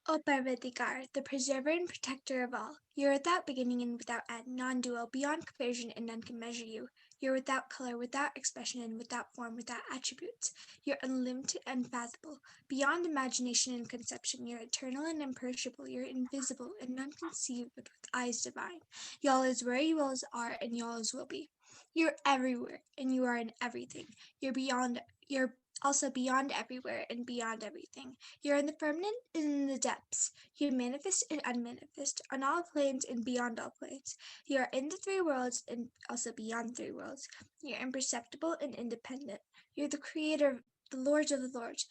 O Parvatikar, the preserver and protector of all, you are without beginning and without end, non-dual, beyond comparison, and none can measure you. You are without color, without expression, and without form, without attributes. You are unlimited, unfathomable, beyond imagination and conception. You are eternal and imperishable. You are invisible, and none can see you but with eyes divine. You always were, you always are, and you always will be. You are everywhere, and you are in everything. You're also beyond everywhere and beyond everything. You're in the firmament and in the depths. You manifest and unmanifest, on all planes and beyond all planes. You are in the three worlds and also beyond three worlds. You're imperceptible and independent. You're the creator, the Lord of the Lords,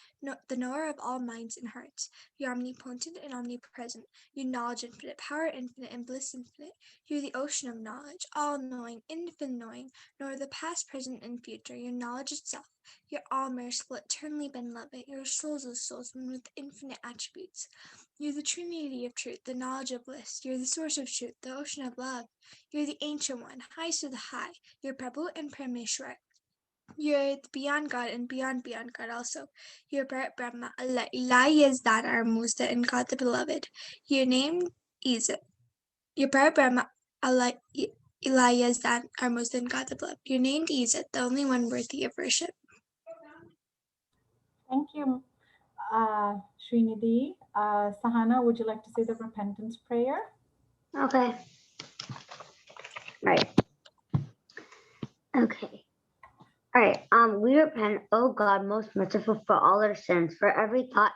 the knower of all minds and hearts. You're omnipotent and omnipresent. You knowledge infinite, power infinite, and bliss infinite. You're the ocean of knowledge, all knowing, infinite knowing, nor the past, present, and future. Your knowledge itself. You're all merciful, eternally benevolent. You're souls of souls, one with infinite attributes. You're the trinity of truth, the knowledge of bliss. You're the source of truth, the ocean of love. You're the ancient one, highest of the high. You're Prabhu and Parameshwar. You're beyond God and beyond God also. You're Bharat Brahma, Allah, Ilahi is that our Musa and God the Beloved. Your name is Your Bharat Brahma, Allah, Ilahi is that our Musa and God the Beloved. You're named Izzat, the only one worthy of worship. Thank you, Srinidhi. Sahana, would you like to say the repentance prayer? Okay. Right. Okay. All right. We repent, O God, most merciful, for all our sins, for every thought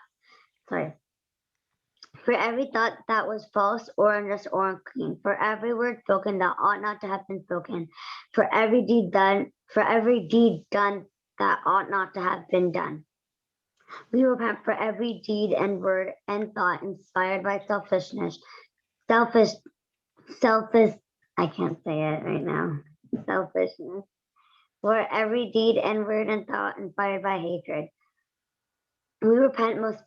that was false or unjust or unclean, for every word spoken that ought not to have been spoken, for every deed done that ought not to have been done. We repent for every deed and word and thought inspired by selfish, I can't say it right now, selfishness, for every deed and word and thought inspired by hatred. We repent most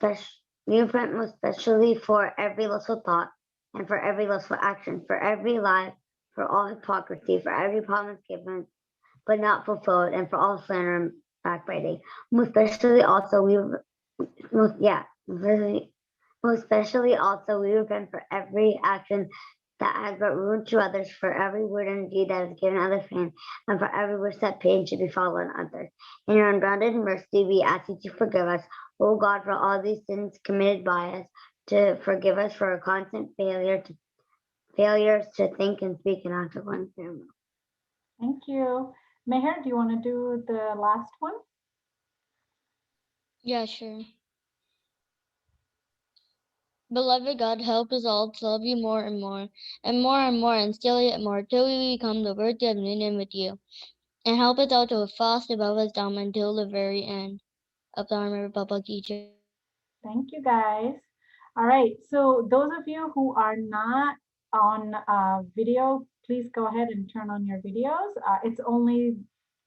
especially for every lustful thought and for every lustful action, for every lie, for all hypocrisy, for every promise given but not fulfilled, and for all slander and backbiting. Most especially also we repent for every action that has brought ruin to others, for every word and deed that has given others pain, and for every wish that pain should befall on others. In your unbounded mercy, we ask you to forgive us, O God, for all these sins committed by us, to forgive us for our constant failures to think and speak and act according to your will. Thank you. Meher, do you want to do the last one? Yeah, sure. Beloved God, help us all to love you more and more, and still yet more, till we become the worthy of union with you. And help us all to fast above us down until the very end of the Army Republic teacher. Thank you, guys. All right. So those of you who are not on video, please go ahead and turn on your videos. It's only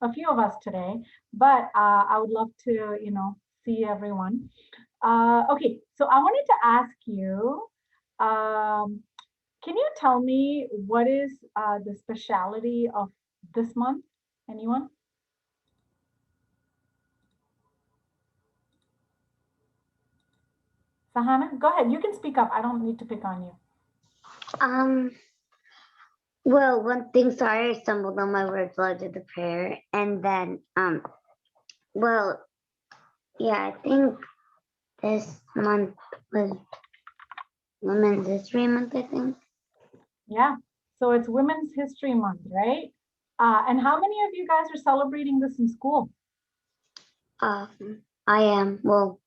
a few of us today, but I would love to, see everyone. Okay. So I wanted to ask you, can you tell me what is the speciality of this month? Anyone? Sahana, go ahead. You can speak up. I don't need to pick on you. Well, one thing, sorry, I stumbled on my words while I did the prayer, and then, well, yeah, I think this month was Women's History Month, I think. Yeah. So it's Women's History Month, right? And how many of you guys are celebrating this in school? I am. Well,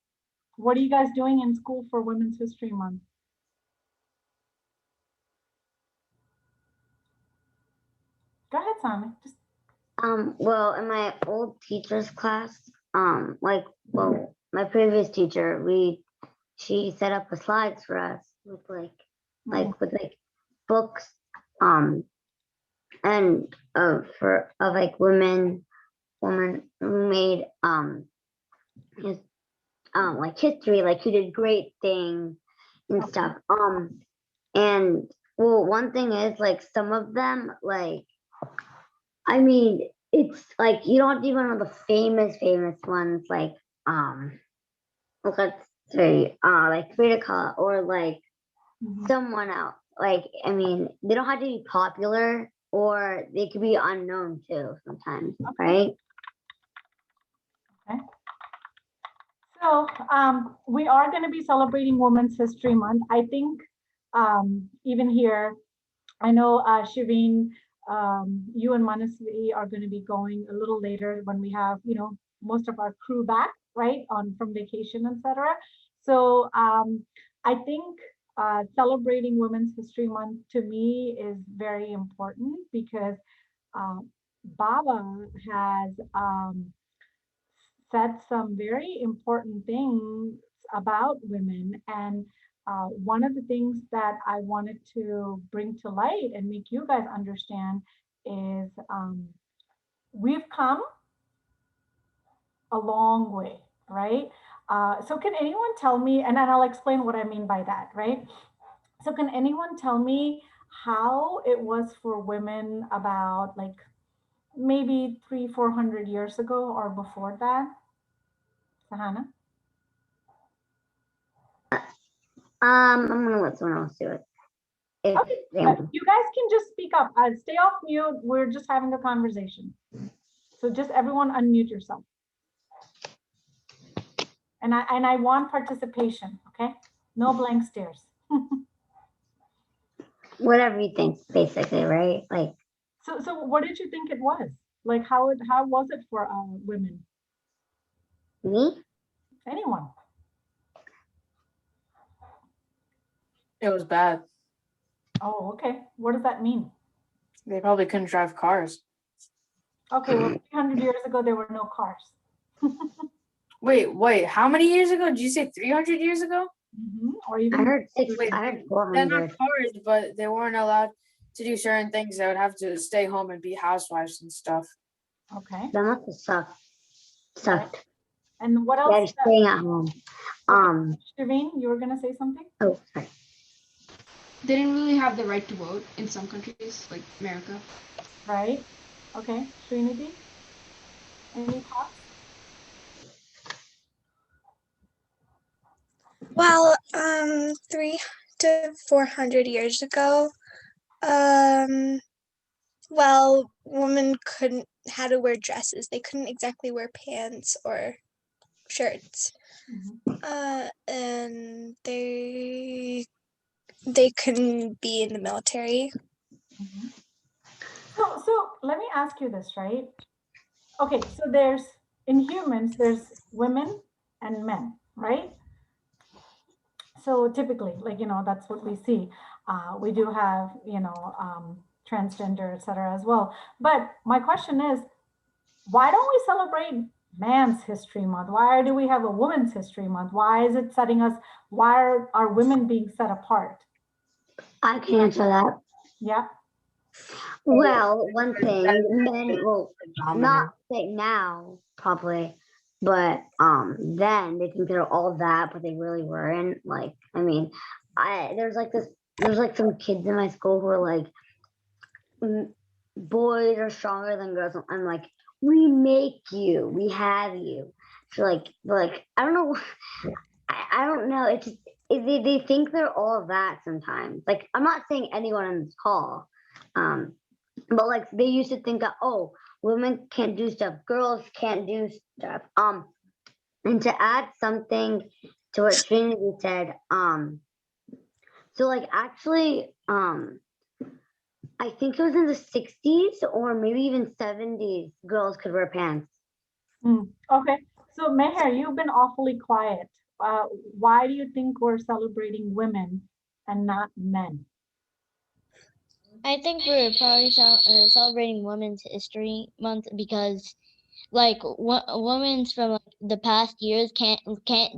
What are you guys doing in school for Women's History Month? Go ahead, Simon. well, in my old teacher's class, my previous teacher, she set up the slides for us with books, and of women who made his history, like who did great things and stuff. And well, one thing is like some of them, like, I mean, it's like you don't even know the famous ones, like let's sorry, like Frida Kahlo or like Mhm. someone else. Like, I mean, they don't have to be popular or they could be unknown too sometimes, right? Okay. So we are going to be celebrating Women's History Month. I think even here, I know Shireen, you and Manasvi are going to be going a little later when we have, most of our crew back, right, on from vacation, etc. So I think celebrating Women's History Month to me is very important because uh, Baba has said some very important things about women. And one of the things that I wanted to bring to light and make you guys understand is we've come a long way, right? So can anyone tell me, and then I'll explain what I mean by that, right? So can anyone tell me how it was for women about like maybe 300-400 years ago or before that? Sahana? I'm gonna let someone else do it. If Okay, they want. you guys can just speak up. Stay off mute. We're just having a conversation. So just everyone unmute yourself. And I want participation, okay? No blank stares. Whatever you think, basically, right? Like, So what did you think it was? Like how was it for women? me? Anyone? It was bad. Oh, okay. What does that mean? They probably couldn't drive cars. Okay, well, 300 years ago, there were no cars. Wait, how many years ago? Did you say 300 years ago? Or I even heard six. Wait, I heard they're not 400. cars, but they weren't allowed to do certain things. They would have to stay home and be housewives and stuff. okay. That must have sucked. And what Yeah, else? staying at home. Shireen, you were gonna say something? Oh, sorry. They didn't really have the right to vote in some countries, like America. Right. Okay. Srinidhi, any thoughts? Well, 300 to 400 years ago, well, women couldn't had to wear dresses. They couldn't exactly wear pants or shirts. And they couldn't be in the military. So let me ask you this, right? Okay, so there's in humans, there's women and men, right? So typically, like that's what we see. We do have transgender, etc. as well. But my question is, why don't we celebrate Man's History Month? Why do we have a Women's History Month? Why is it setting us? Why are women being set apart? I can answer that. Yeah. Well, one thing, men will not say now, probably, but then they think they're all that, but they really weren't. Like, I mean, there's like some kids in my school who are like, boys are stronger than girls. I'm like, we make you, we have you. So like I don't know, I don't know. It's just they think they're all that sometimes. Like, I'm not saying anyone on this call, but like they used to think that, oh, women can't do stuff, girls can't do stuff. And to add something to what Trinity said, so like actually, I think it was in the 60s or maybe even 70s, girls could wear pants. Okay, so Meher, you've been awfully quiet. Why do you think we're celebrating women and not men? I think we're probably celebrating Women's History Month because, like, women from like, the past years can't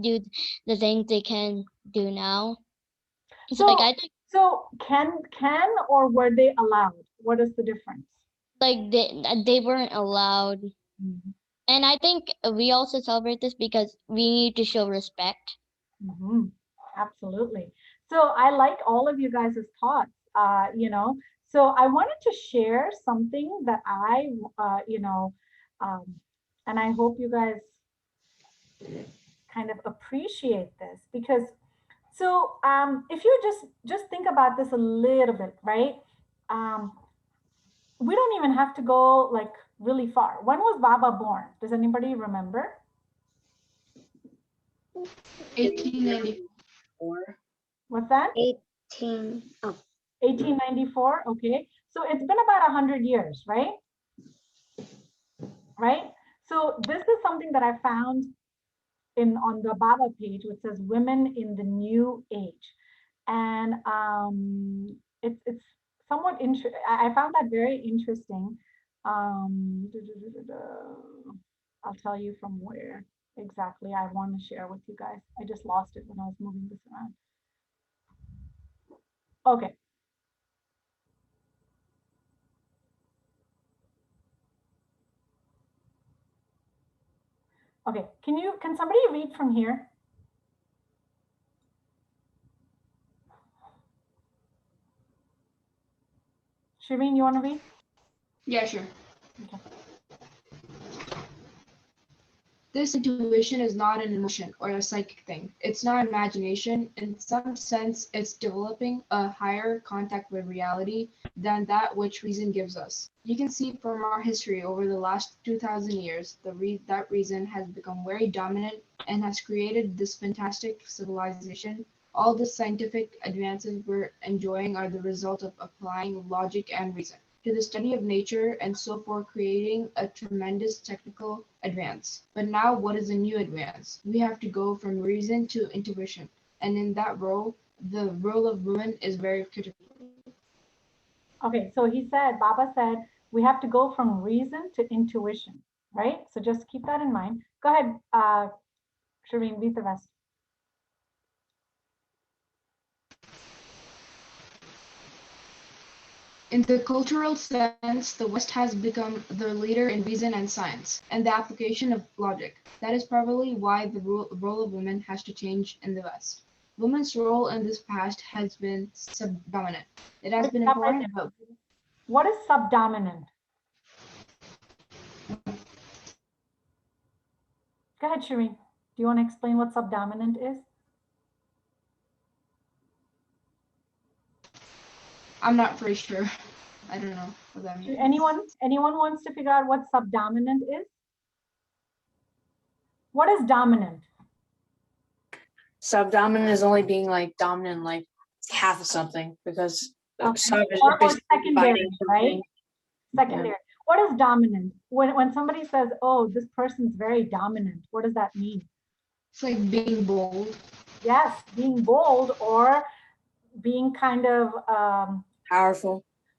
do the things they can do now. So, like, I think So can or were they allowed? What is the difference? like they weren't allowed, and I think we also celebrate this because we need to show respect. Absolutely. So I like all of you guys' thoughts. So I wanted to share something that and I hope you guys kind of appreciate this, because so if you just think about this a little bit, right? We don't even have to go like really far. When was Baba born? Does anybody remember? 1894. What's that? 18. Oh, 1894. Okay, so it's been about 100 years, right? Right. So this is something that I found on the Baba page, which says "Women in the New Age," and it's somewhat interesting. I found that very interesting. I'll tell you from where exactly I want to share with you guys. I just lost it when I was moving this around. Okay. Okay, can somebody read from here? Shireen, you want to read? Yeah, sure. Okay. This intuition is not an emotion or a psychic thing. It's not imagination. In some sense, it's developing a higher contact with reality than that which reason gives us. You can see from our history over the last 2,000 years, that reason has become very dominant and has created this fantastic civilization. All the scientific advances we're enjoying are the result of applying logic and reason to the study of nature, and so for creating a tremendous technical advance. But now what is a new advance? We have to go from reason to intuition. And in that role, the role of women is very critical. Okay, so Baba said, we have to go from reason to intuition, right? So just keep that in mind. Go ahead, Shireen, read the rest. In the cultural sense, the West has become the leader in reason and science, and the application of logic. That is probably why the role of women has to change in the West. Women's role in this past has been subdominant. It has been important, but what is subdominant? Go ahead, Shireen. Do you want to explain what subdominant is? I'm not pretty sure. I don't know what that means. Anyone wants to figure out what subdominant is? What is dominant? Subdominant is only being like dominant, like half of something, because sub is Or basically secondary, dividing right? something. Secondary. Yeah. What is dominant? When somebody says, "Oh, this person's very dominant," what does that mean? It's like being bold. Yes, being bold or being kind of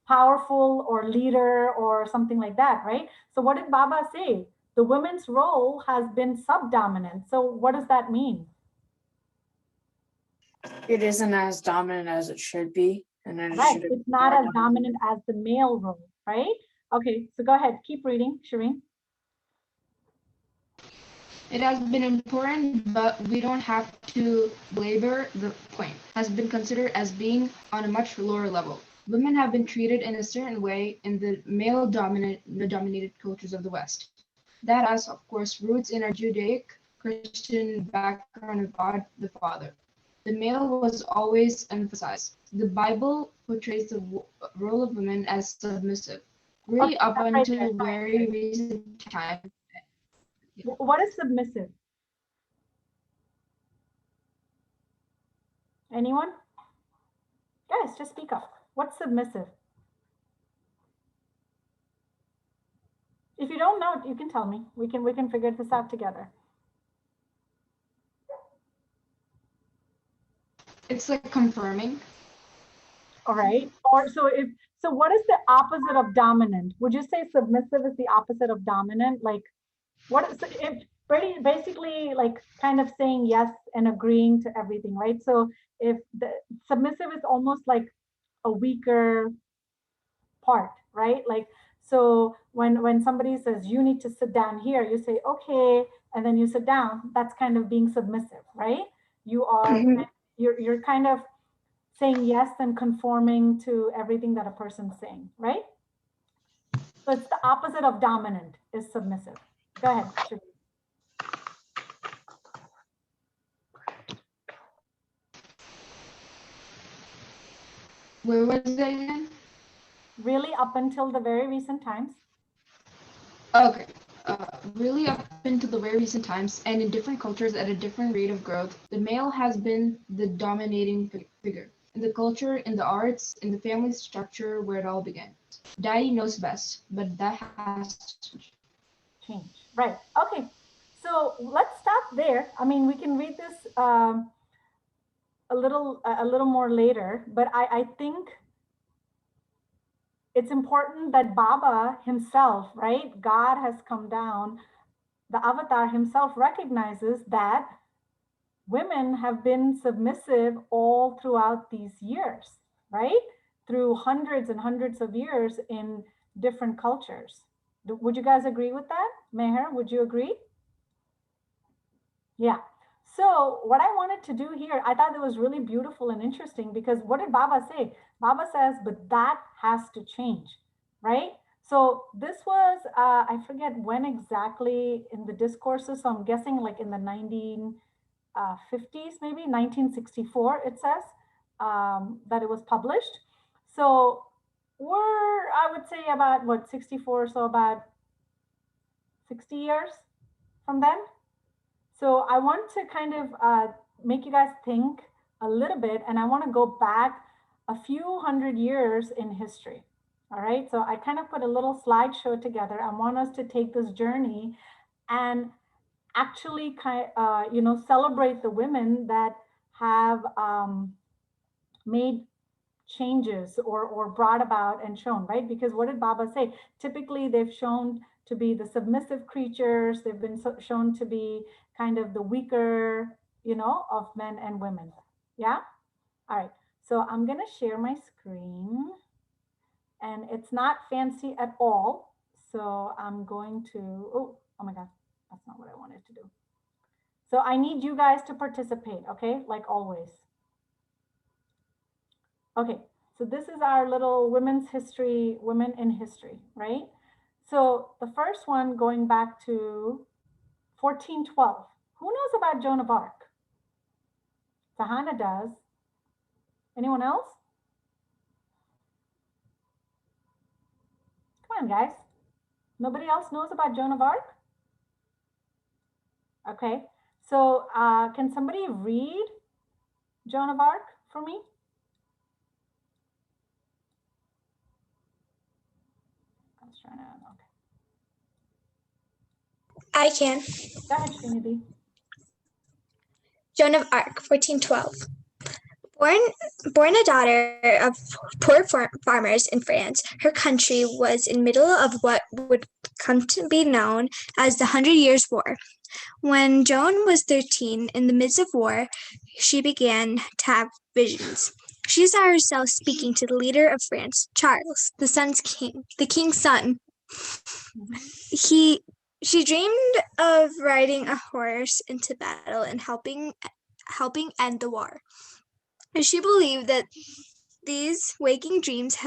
Powerful. or leader or something like that, right? So what did Baba say? The women's role has been subdominant. So what does that mean? It isn't as dominant as it should be. And then Right, it's not as dominant as the male role, right? Okay, so go ahead, keep reading, Shireen. It has been important, but we don't have to belabor the point. Has been considered as being on a much lower level. Women have been treated in a certain way in the male-dominated cultures of the West. That has, of course, roots in our Judaic-Christian background of God the Father. The male was always emphasized. The Bible portrays the role of women as submissive. Really, up until very recent time. What is submissive? Anyone? Guys, just speak up. What's submissive? If you don't know, you can tell me. We can figure this out together. It's like confirming. All right. Or so what is the opposite of dominant? Would you say submissive is the opposite of dominant? Like what is it basically like kind of saying yes and agreeing to everything, right? So if the submissive is almost like a weaker part, right? Like so when somebody says you need to sit down here, you say okay, and then you sit down. That's kind of being submissive, right? You are you're kind of saying yes and conforming to everything that a person's saying, right? So it's the opposite of dominant is submissive. Go ahead, Shireen. Where was it again? Really up until the very recent times. Okay. Really up into the very recent times and in different cultures at a different rate of growth, the male has been the dominating figure in the culture, in the arts, in the family structure where it all began. Daddy knows best, but that has to Change. Right. Okay. So let's stop there. I mean, we can read this a little more later, but I think it's important that Baba himself, right? God has come down. The avatar himself recognizes that women have been submissive all throughout these years, right? Through hundreds and hundreds of years in different cultures. Would you guys agree with that? Meher, would you agree? Yeah. So what I wanted to do here, I thought it was really beautiful and interesting because what did Baba say? Baba says, but that has to change, right? So this was, I forget when exactly in the discourses. So I'm guessing like in the 1950s, maybe 1964, it says that it was published. So we're, I would say about what, 64, so about 60 years from then. So I want to kind of make you guys think a little bit, and I want to go back a few hundred years in history. All right, so I kind of put a little slideshow together. I want us to take this journey and actually celebrate the women that have made changes or brought about and shown, right? Because what did Baba say? Typically, they've shown to be the submissive creatures. They've been shown to be kind of the weaker, of men and women. Yeah. All right. So I'm going to share my screen and it's not fancy at all. So I'm going to, oh my God, that's not what I wanted to do. So I need you guys to participate, okay? Like always. Okay, so this is our little women's history, women in history, right? So the first one going back to 1412. Who knows about Joan of Arc? Sahana does. Anyone else? Come on, guys. Nobody else knows about Joan of Arc? Okay, so can somebody read Joan of Arc for me? I was trying to, okay. I can. Go ahead, Srinidhi. Joan of Arc, 1412. Born a daughter of poor farmers in France, her country was in the middle of what would come to be known as the 100 Years' War. When Joan was 13, in the midst of war, she began to have visions. She saw herself speaking to the leader of France, Charles, the king's son. She dreamed of riding a horse into battle and helping end the war. She believed that these waking dreams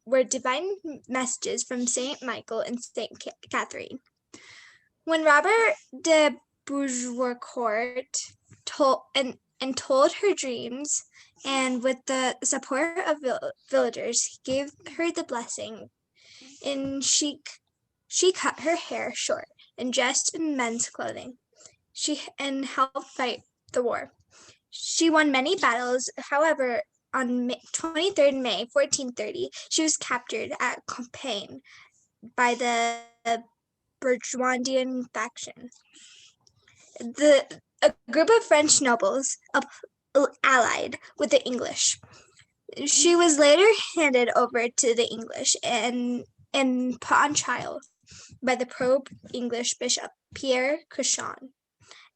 were divine messages from Saint Michael and Saint Catherine. When Robert de Bourgeois told her dreams, and with the support of villagers, he gave her the blessing, and she cut her hair short and dressed in men's clothing. She helped fight the war. She won many battles. However, on 23rd May 1430, she was captured at Compiègne by the Bourguignon faction. A group of French nobles allied with the English. She was later handed over to the English and put on trial by the pro-English bishop Pierre Cauchon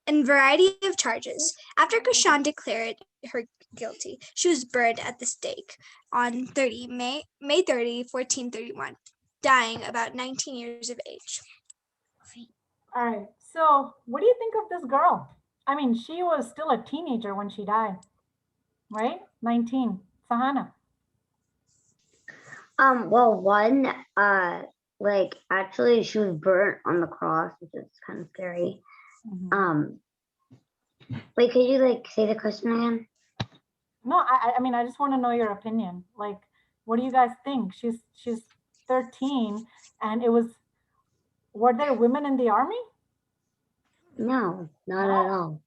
in a variety of charges. After Cauchon declared her guilty, she was burned at the stake on May 30, 1431, dying about 19 years of age. All right, so what do you think of this girl? I mean, she was still a teenager when she died, right? 19. Sahana. Well, one, like actually she was burnt on the cross, which is kind of scary. Mhm. Wait, could you like say the question again? No, I mean, I just want to know your opinion. Like, What do you guys think? She's 13, and it was, were there women in the army? No, not No. at all.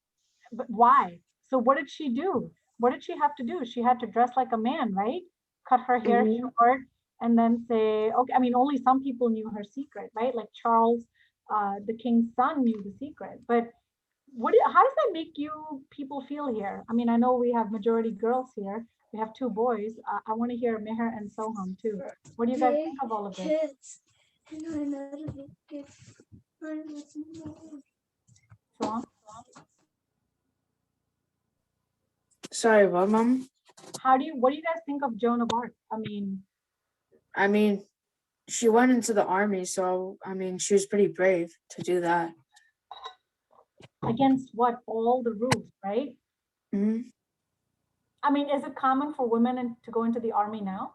But why? So what did she do? What did she have to do? She had to dress like a man, right? Cut her hair Mhm. short and then say, okay, I mean, only some people knew her secret, right? Like Charles, the king's son, knew the secret. But how does that make you people feel here? I mean, I know we have majority girls here. We have two boys. I want to hear Meher and Soham too. What do you guys think of all of this? Soham? Sorry, what, Mom? What do you guys think of Joan of Arc? I mean, she went into the army, so I mean, she was pretty brave to do that. Against what? All the rules, right? Hmm. I mean, is it common for women to go into the army now?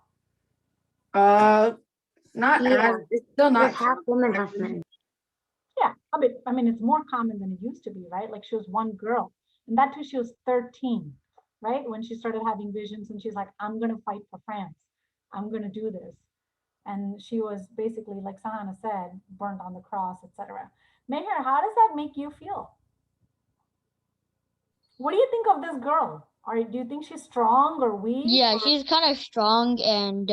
Not Yeah. as, it's still not. There's half women, half men. Yeah, I mean, it's more common than it used to be, right? Like she was one girl, and that too, she was 13, right? When she started having visions, and she's like, "I'm gonna fight for France. I'm gonna do this." And she was basically, like Sahana said, burned on the cross, etc. Meher, how does that make you feel? What do you think of this girl? Or do you think she's strong or weak? Yeah, Or... she's kind of strong and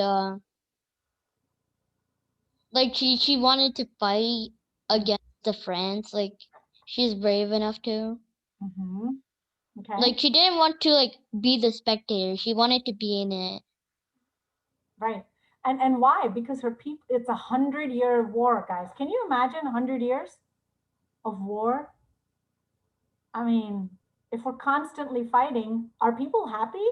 like she wanted to fight against the France. Like she's brave enough to. Mm-hmm. Okay. Like she didn't want to like be the spectator. She wanted to be in it. Right. And why? Because her people, it's 100-year war, guys. Can you imagine 100 years of war? I mean, if we're constantly fighting, are people happy?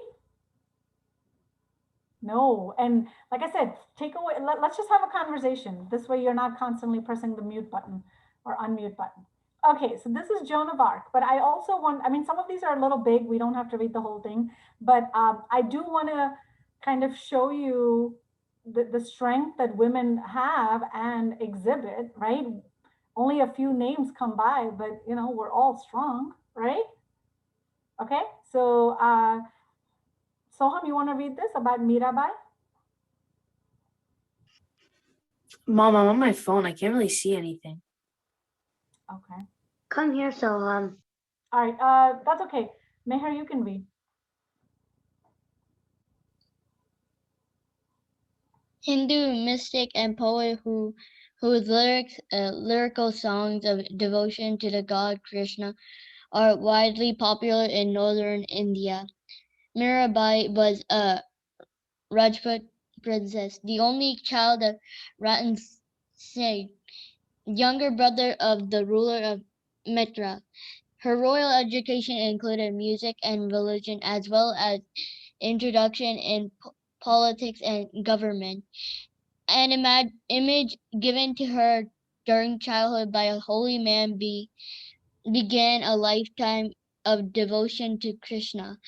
No. And like I said, take away, let's just have a conversation. This way you're not constantly pressing the mute button or unmute button. Okay, so this is Joan of Arc, but I also want, I mean, some of these are a little big. We don't have to read the whole thing, but I do want to kind of show you the strength that women have and exhibit, right? Only a few names come by, but you know, we're all strong, right? Okay, so Soham, you want to read this about Mirabai? Mom, I'm on my phone. I can't really see anything. Okay. Come here, so All right, that's okay. Meher, you can read. Hindu mystic and poet whose lyrical songs of devotion to the god Krishna are widely popular in northern India. Mirabai was a Rajput princess, the only child of Ratan Singh, younger brother of the ruler of Mithra. Her royal education included music and religion, as well as introduction in politics and government. An image given to her during childhood by a holy man began a lifetime of devotion to Krishna,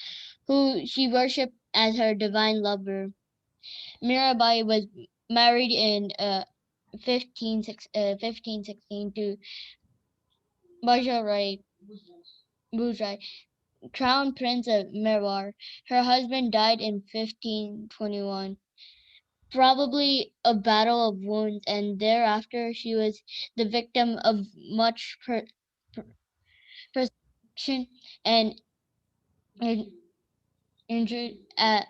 who she worshipped as her divine lover. Mirabai was married in 1516 to Bajarai Bujai, Crown Prince of Mewar. Her husband died in 1521, probably a battle of wounds, and thereafter she was the victim of much persecution and injured at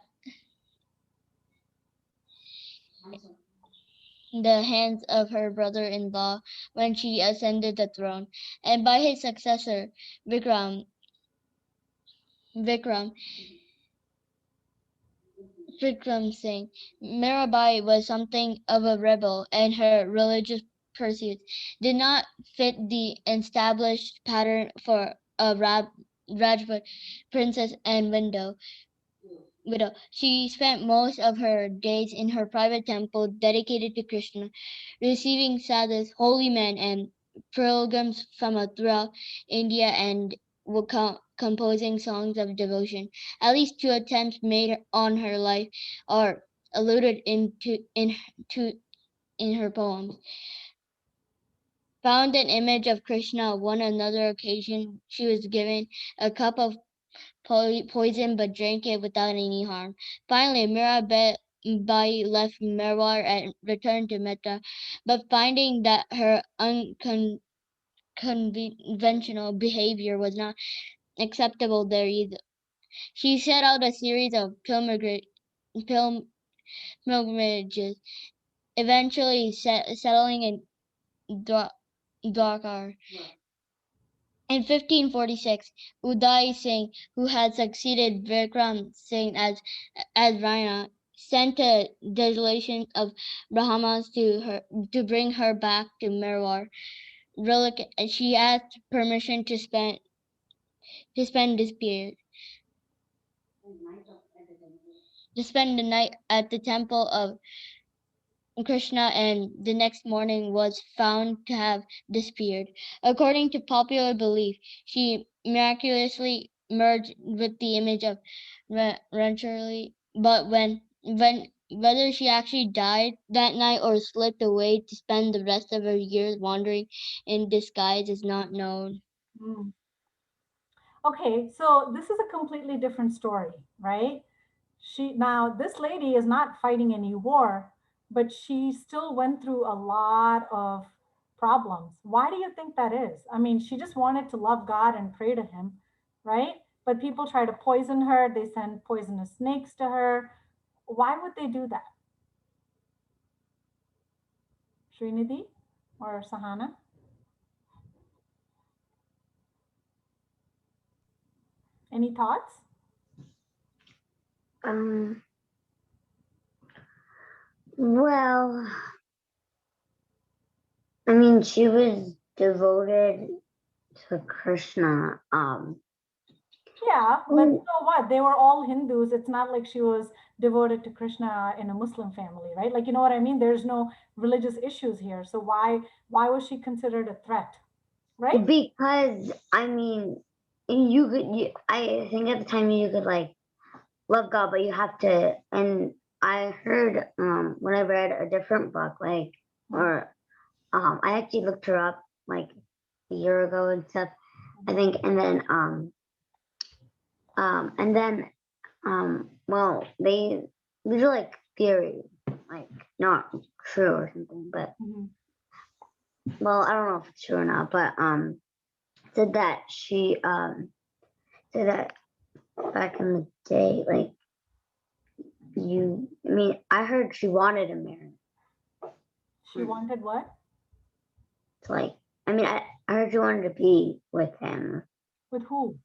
the hands of her brother-in-law when she ascended the throne, and by his successor, Vikram Vikram Singh. Mirabai was something of a rebel, and her religious pursuits did not fit the established pattern for a Rajput princess and widow. She spent most of her days in her private temple dedicated to Krishna, receiving sadhus, holy men, and pilgrims from throughout India and composing songs of devotion. At least two attempts made on her life are alluded to in her poems. Found an image of Krishna on another occasion. She was given a cup of poison but drank it without any harm. Finally, Mirabelle Bai left Merwar and returned to Mecca, but finding that her unconventional behavior was not acceptable there either, she set out a series of pilgrimages, eventually settling in Dwarka. In 1546, Uday Singh, who had succeeded Vikram Singh as Rana, sent a delegation of Brahmans to bring her back to Merwar. She asked permission to spend the night at the temple of Krishna, and the next morning was found to have disappeared. According to popular belief, she miraculously merged with the image of Ranchali, but when whether she actually died that night or slipped away to spend the rest of her years wandering in disguise is not known. Mm. Okay, so this is a completely different story, right? Now this lady is not fighting any war, but she still went through a lot of problems. Why do you think that is? I mean, she just wanted to love God and pray to him, right? But people try to poison her, they send poisonous snakes to her. Why would they do that? Srinidhi or Sahana? Any thoughts? Well, I mean, she was devoted to Krishna. Yeah, but Mm, so what? They were all Hindus. It's not like she was devoted to Krishna in a Muslim family, right? Like, you know what I mean? There's no religious issues here. So why was she considered a threat, right? because I mean, I think at the time you could like love God, but you have to. And I heard when I read a different book, like or I actually looked her up like a year ago and stuff. I think, and then well, these are like theories, like not true or something, but Mhm. well, I don't know if it's true or not, but said that she said that back in the day, like I mean, I heard she wanted to marry. She wanted what? It's like, I mean, I heard she wanted to be with him, With who?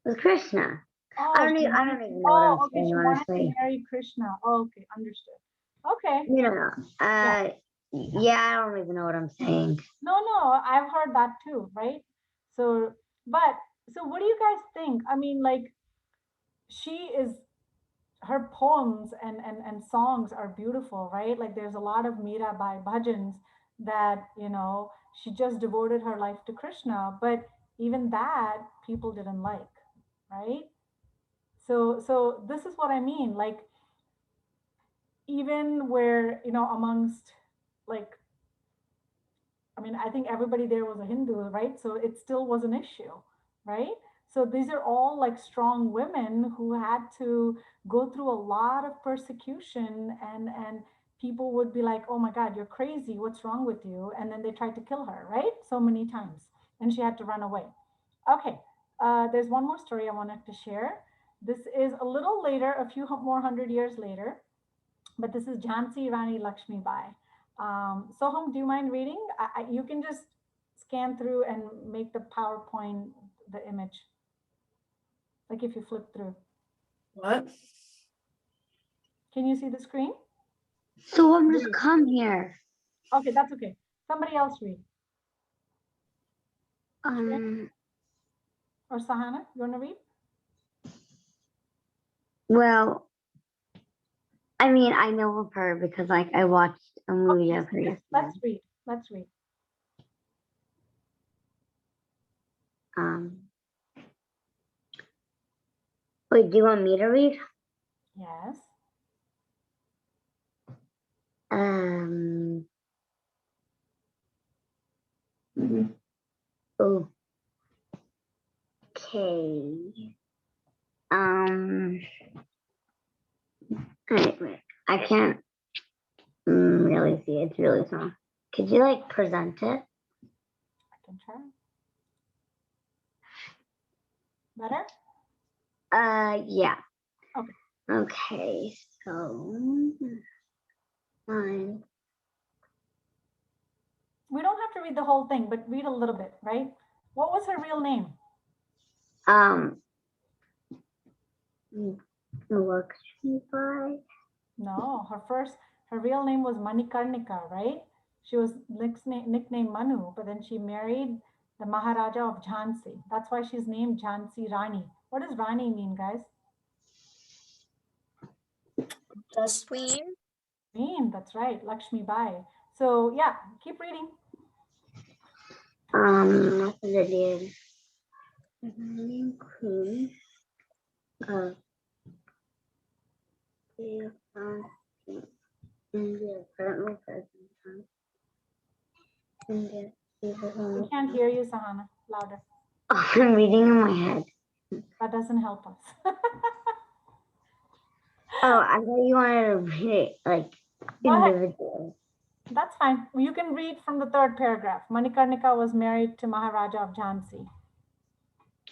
with Krishna. Oh, I don't even know what I'm okay. saying, She wanted to honestly. marry Krishna. Oh, okay, understood. Okay. You know, Yeah. yeah, I don't even know what I'm saying. No, I've heard that too, right? So, but so what do you guys think? I mean, like she is her poems and songs are beautiful, right? Like there's a lot of Mirabai bhajans that, she just devoted her life to Krishna, but even that people didn't like, right? So this is what I mean. Like even where, amongst like, I mean, I think everybody there was a Hindu, right? So it still was an issue, right? So these are all like strong women who had to go through a lot of persecution, and people would be like, "Oh my God, you're crazy. What's wrong with you?" And then they tried to kill her, right? So many times, and she had to run away. Okay, there's one more story I wanted to share. This is a little later, a few more hundred years later, but this is Jhansi Rani Lakshmi Bai. Soham, do you mind reading? You can just scan through and make the PowerPoint the image, like if you flip through. What? Can you see the screen? So I'm just come here. Okay, that's okay. Somebody else read. Um, Or Sahana, you want to read? well, I mean, I know of her because like I watched a movie Okay, of her let's yesterday. read. Let's read. Um, wait, do you want me to read? Yes. Um, okay. Um, Wait. I can't really see. It's really small. Could you like present it? I can try. Better? Yeah. Okay. Okay, so fine. We don't have to read the whole thing, but read a little bit, right? What was her real name? Lakshmi. No, her real name was Manikarnika, right? She was nicknamed Manu, but then she married the Maharaja of Jhansi. That's why she's named Jhansi Rani. What does Rani mean, guys? That's Tween. That's right, Lakshmi Bai. So yeah, keep reading. That's what I did. Queen of India, currently present. India. We can't hear you, Sahana. Louder. Oh, I'm reading in my head. That doesn't help us. Oh, I thought you wanted to read it like Go ahead. individually. That's fine. You can read from the third paragraph. Manikarnika was married to Maharaja of Jhansi.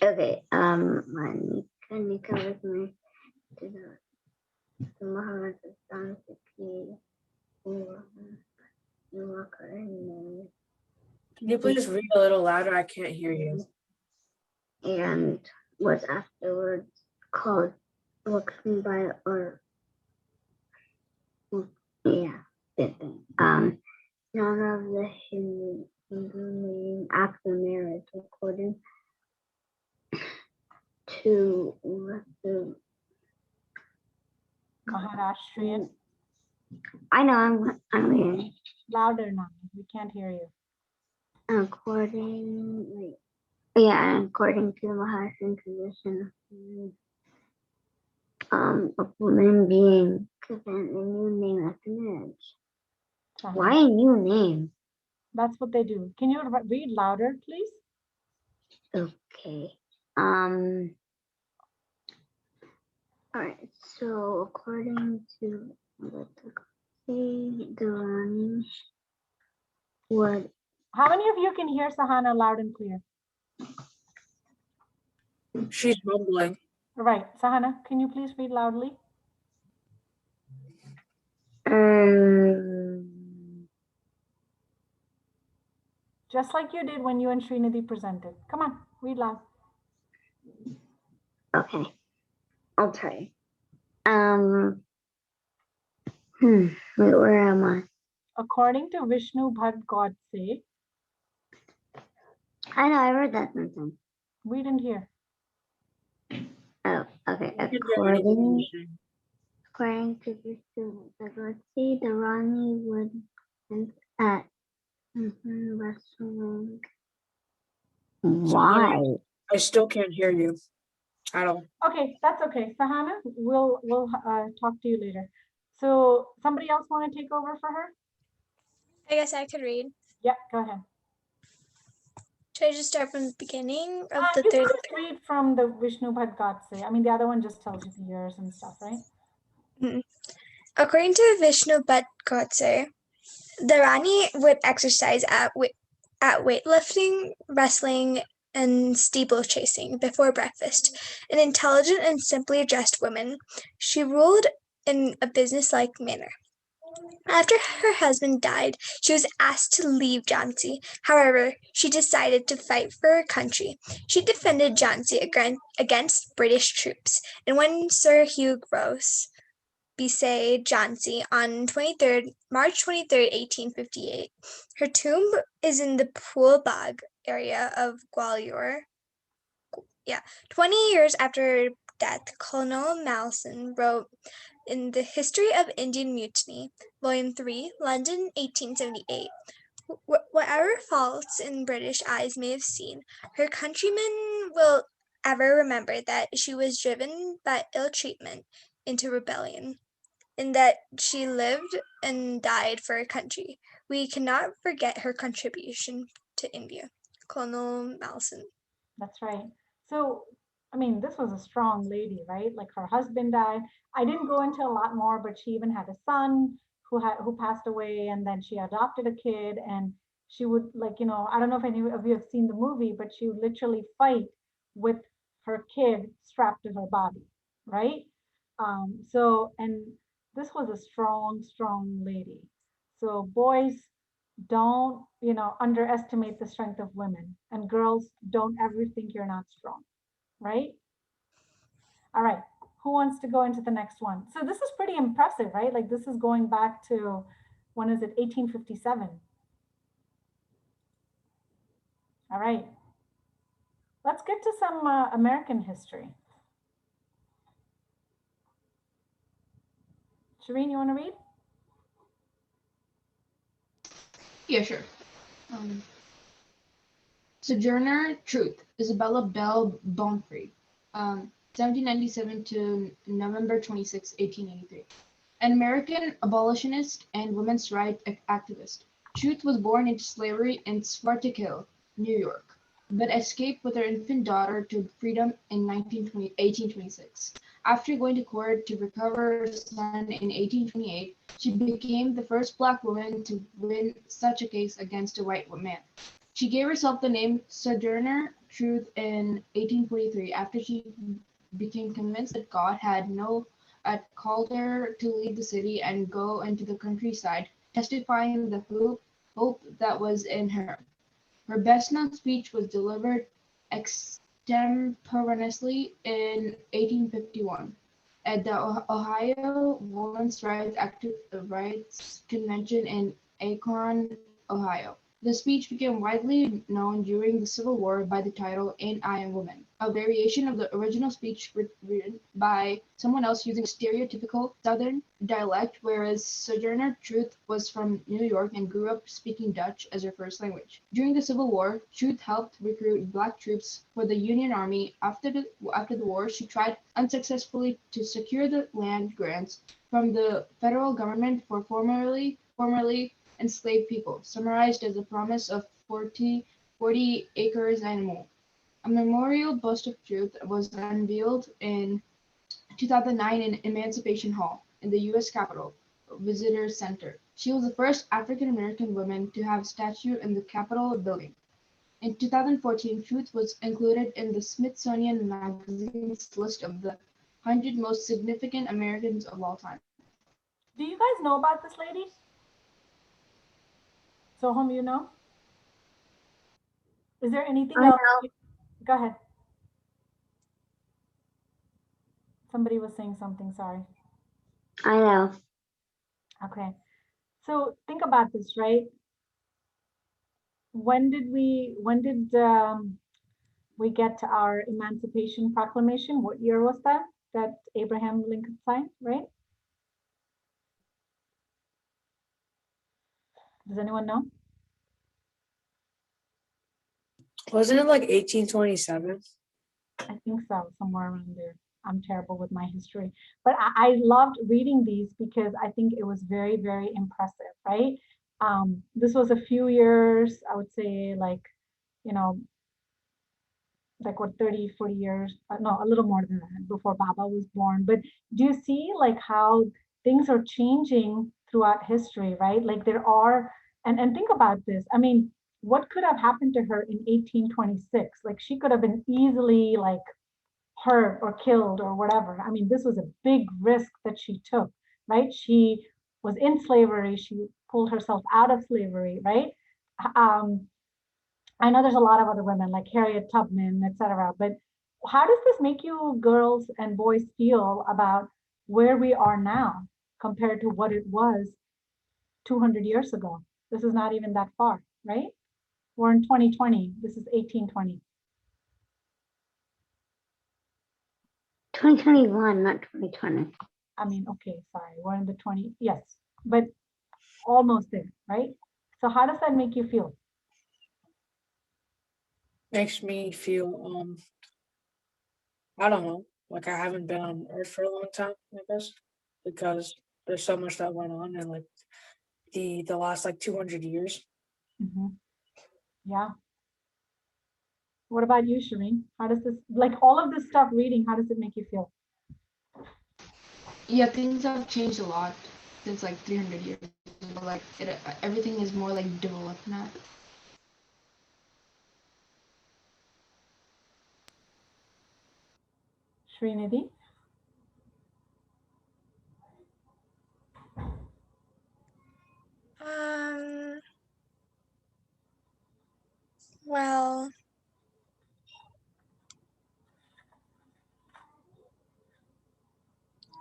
Okay, Manikarnika was married to the Maharaja of Jhansi. Can you please read a little louder? I can't hear you. And was afterwards called Lakshmi Bai or none of the Hindu name after marriage according to the Maharashtrian. I know I'm reading. Louder now. We can't hear you. According to the Maharashtrian tradition, a woman being given a new name after marriage. Why a new name? That's what they do. Can you read louder, please? Okay. All right. So according to the Rani would. How many of you can hear Sahana loud and clear? She's mumbling. Right. Sahana, can you please read loudly? Just like you did when you and Srinidhi presented. Come on, read loud. Okay. I'll try. Wait, where am I? According to Vishnu Bhatt Godse. I know, I read that sentence. We didn't hear. Oh, okay. According to Vishnu Bhatt Godse, the Rani would at wrestling. Why? I still can't hear you at all. Okay, that's okay. Sahana, we'll talk to you later. So somebody else want to take over for her? I guess I could read. Yeah, go ahead. Should I just start from the beginning of the you third? Just read from the Vishnu Bhatt Godse. I mean, the other one just tells you the years and stuff, right? According to Vishnu Bhatt Godse, the Rani would exercise at weightlifting, wrestling, and steeplechasing before breakfast. An intelligent and simply dressed woman, she ruled in a businesslike manner. After her husband died, she was asked to leave Jhansi. However, she decided to fight for her country. She defended Jhansi against British troops, and when Sir Hugh Gross besieged Jhansi on March 23rd, 1858. Her tomb is in the Phul Bagh area of Gwalior. 20 years after her death, Colonel Malleson wrote in the History of Indian Mutiny, Volume 3, London, 1878. Whatever faults in British eyes may have seen, her countrymen will ever remember that she was driven by ill treatment into rebellion, and that she lived and died for her country. We cannot forget her contribution to India. Colonel Malleson. That's right. So I mean, this was a strong lady, right? Like her husband died. I didn't go into a lot more, but she even had a son who passed away, and then she adopted a kid, and she would, like, I don't know if any of you have seen the movie, but she would literally fight with her kid strapped to her body, right? So, and this was a strong, strong lady. So boys, don't, underestimate the strength of women, and girls, don't ever think you're not strong, right? All right. Who wants to go into the next one? So this is pretty impressive, right? Like this is going back to, when is it? 1857. All right. Let's get to some American history. Shireen, you want to read? Yeah, sure. Um, Sojourner Truth, Isabella Bell Bonfrey, 1797 to November 26, 1883. An American abolitionist and women's rights activist. Truth was born into slavery in Spartanburg, New York, but escaped with her infant daughter to freedom in 1826. After going to court to recover her son in 1828, she became the first Black woman to win such a case against a white man. She gave herself the name Sojourner Truth in 1843 after she became convinced that God had called her to leave the city and go into the countryside, testifying the hope that was in her. Her best-known speech was delivered extemporaneously in 1851 at the Ohio Women's Rights Convention in Akron, Ohio. The speech became widely known during the Civil War by the title "Ain't I a Woman?", a variation of the original speech written by someone else using a stereotypical Southern dialect, whereas Sojourner Truth was from New York and grew up speaking Dutch as her first language. During the Civil War, Truth helped recruit Black troops for the Union Army. After the war, she tried unsuccessfully to secure the land grants from the federal government for formerly enslaved people, summarized as a promise of 40 acres and more. A memorial bust of Truth was unveiled in 2009 in Emancipation Hall in the U.S. Capitol Visitor Center. She was the first African American woman to have a statue in the Capitol building. In 2014, Truth was included in the Smithsonian Magazine's list of the 100 most significant Americans of all time. Do you guys know about this lady? Soham, you know? Is there anything I else? know. Go ahead. Somebody was saying something, sorry. I know. Okay. So think about this, right? When did we get to our Emancipation Proclamation? What year was that Abraham Lincoln signed, right? Does anyone know? Wasn't it like 1827? I think so, somewhere around there. I'm terrible with my history, but I loved reading these because I think it was very, very impressive, right? This was a few years, I would say, you know, like what, 30, 40 years, no, a little more than that, before Baba was born. But do you see like how things are changing throughout history, right? Like there are, and think about this. I mean, what could have happened to her in 1826? Like she could have been easily like hurt or killed or whatever. I mean, this was a big risk that she took, right? She was in slavery. She pulled herself out of slavery, right? Um, I know there's a lot of other women like Harriet Tubman, etc. But how does this make you girls and boys feel about where we are now compared to what it was 200 years ago? This is not even that far, right? We're in 2020. This is 1820. 2021, not 2020. I mean, okay, sorry, we're in the 20, yes, but almost there, right? So how does that make you feel? Makes me feel I don't know, like I haven't been on Earth for a long time, I guess, because there's so much that went on in like the last like 200 years. Mhm. Yeah. What about you, Shireen? How does this, like all of this stuff reading, how does it make you feel? Yeah, things have changed a lot since like 300 years ago. Like everything is more like developed now. Srinidhi? Well,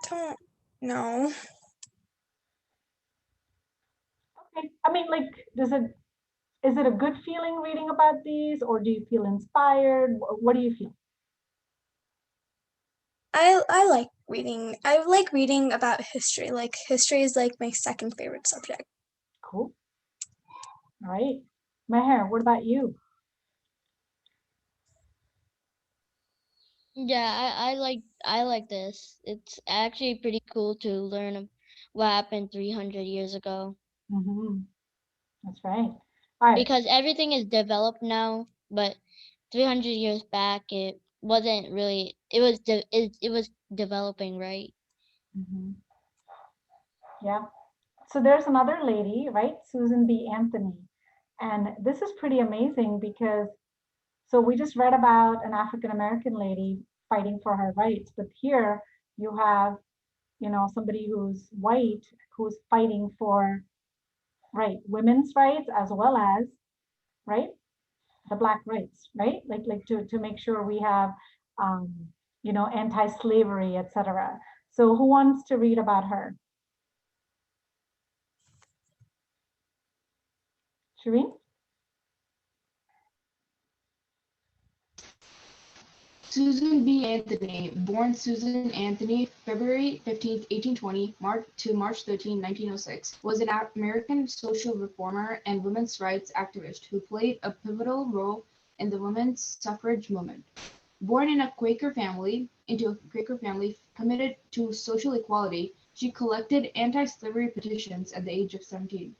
don't know. Okay. I mean, like, is it a good feeling reading about these, or do you feel inspired? What do you feel? I like reading. I like reading about history. Like history is like my second favorite subject. Cool. All right. Meher, what about you? Yeah, I like this. It's actually pretty cool to learn what happened 300 years ago Mm-hmm. That's right. All right. because everything is developed now, but 300 years back it wasn't really it was developing, right? Mm-hmm. Yeah. So there's another lady, right? Susan B. Anthony. And this is pretty amazing because so we just read about an African American lady fighting for her rights, but here you have, somebody who's white who's fighting for right women's rights as well as right the black rights, right? Like to make sure we have um, anti-slavery, etc. So who wants to read about her? Shireen? Susan B. Anthony, born Susan Anthony, February 15, 1820, March 13, 1906, was an American social reformer and women's rights activist who played a pivotal role in the women's suffrage movement. Born into a Quaker family committed to social equality, she collected anti-slavery petitions at the age of 17.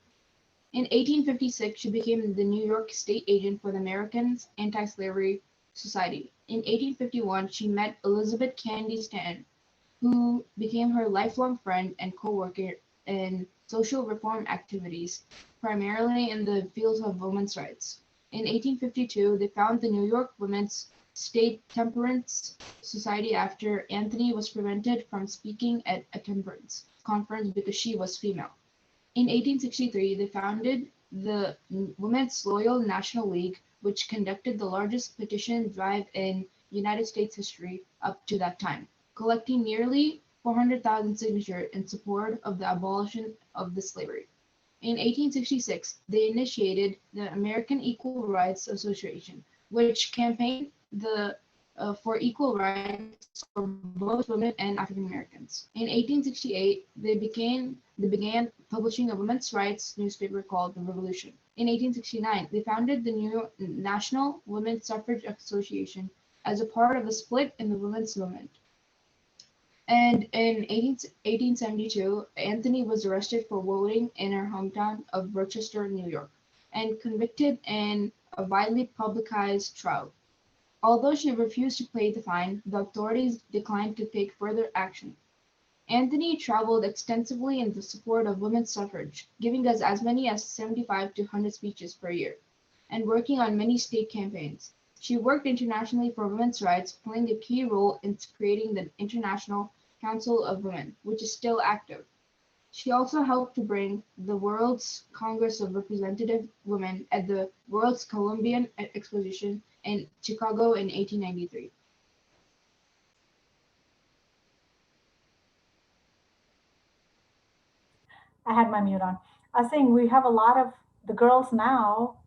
In 1856, she became the New York state agent for the American Anti-Slavery Society. In 1851, she met Elizabeth Cady Stanton, who became her lifelong friend and co-worker in social reform activities, primarily in the field of women's rights. In 1852, they founded the New York Women's State Temperance Society after Anthony was prevented from speaking at a temperance conference because she was female. In 1863, they founded the Women's Loyal National League, which conducted the largest petition drive in United States history up to that time, collecting nearly 400,000 signatures in support of the abolition of the slavery. In 1866, they initiated the American Equal Rights Association, which campaigned for equal rights for both women and African Americans. In 1868, they began publishing a women's rights newspaper called The Revolution. In 1869, they founded the National Women's Suffrage Association as a part of a split in the women's movement. And in 1872, Anthony was arrested for voting in her hometown of Rochester, New York, and convicted in a widely publicized trial. Although she refused to pay the fine, the authorities declined to take further action. Anthony traveled extensively in the support of women's suffrage, giving us as many as 75 to 100 speeches per year, and working on many state campaigns. She worked internationally for women's rights, playing a key role in creating the International Council of Women, which is still active. She also helped to bring the World's Congress of Representative Women at the World's Columbian Exposition in Chicago in 1893. I had my mute on. I was saying we have a lot of the girls now.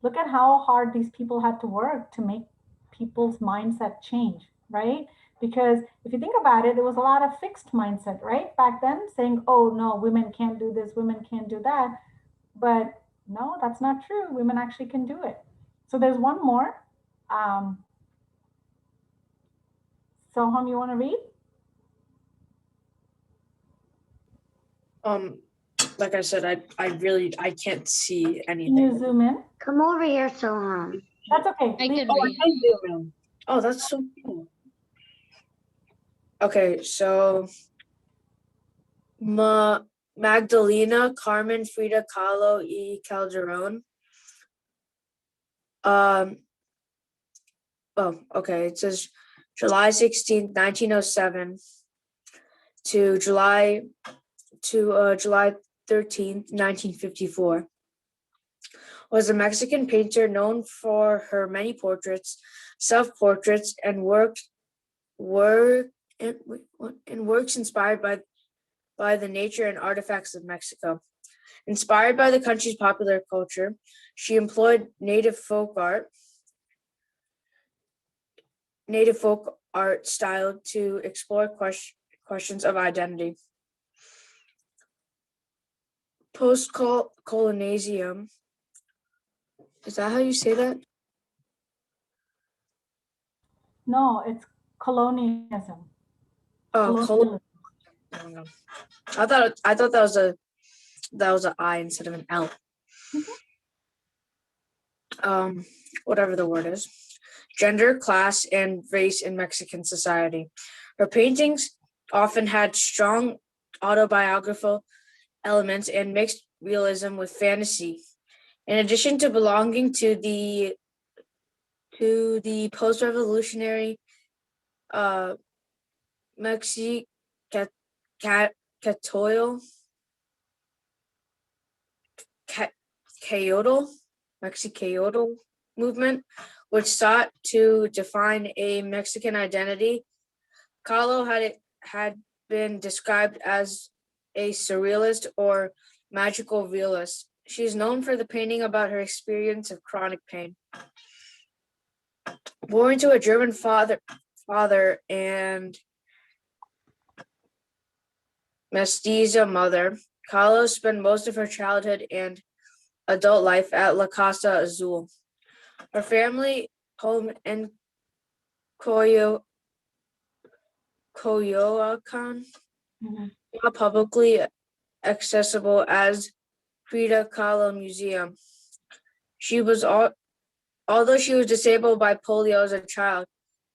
Look at how hard these people had to work to make people's mindset change, right? Because if you think about it, there was a lot of fixed mindset, right? Back then, saying, oh, no, women can't do this, women can't do that. But no, that's not true. Women actually can do it. So there's one more. Soham, you want to read? Like I said, I can't see Can you anything. zoom in? Come over here, Soham. That's okay. I Leave could it. read. I do know. Oh, that's so cool. Okay, so Magdalena Carmen Frida Kahlo y Calderon. Okay. It says July 16th, 1907 to July 13th, 1954. Was a Mexican painter known for her many portraits, self-portraits, and works inspired by the nature and artifacts of Mexico. Inspired by the country's popular culture, she employed native folk art style to explore questions of identity. Post-colonialism. Is that how you say that? No, it's colonialism. Oh, Colonialism. I don't know. I thought that was an I instead of an L. Whatever the word is. Gender, class, and race in Mexican society. Her paintings often had strong autobiographical elements and mixed realism with fantasy. In addition to belonging to the post-revolutionary Mexicayotl movement, which sought to define a Mexican identity. Kahlo had been described as a surrealist or magical realist. She is known for the painting about her experience of chronic pain. Born to a German father and mestiza mother, Kahlo spent most of her childhood and adult life at La Casa Azul. Her family home in Coyoacan, not publicly accessible as Frida Kahlo Museum. Although she was disabled by polio as a child,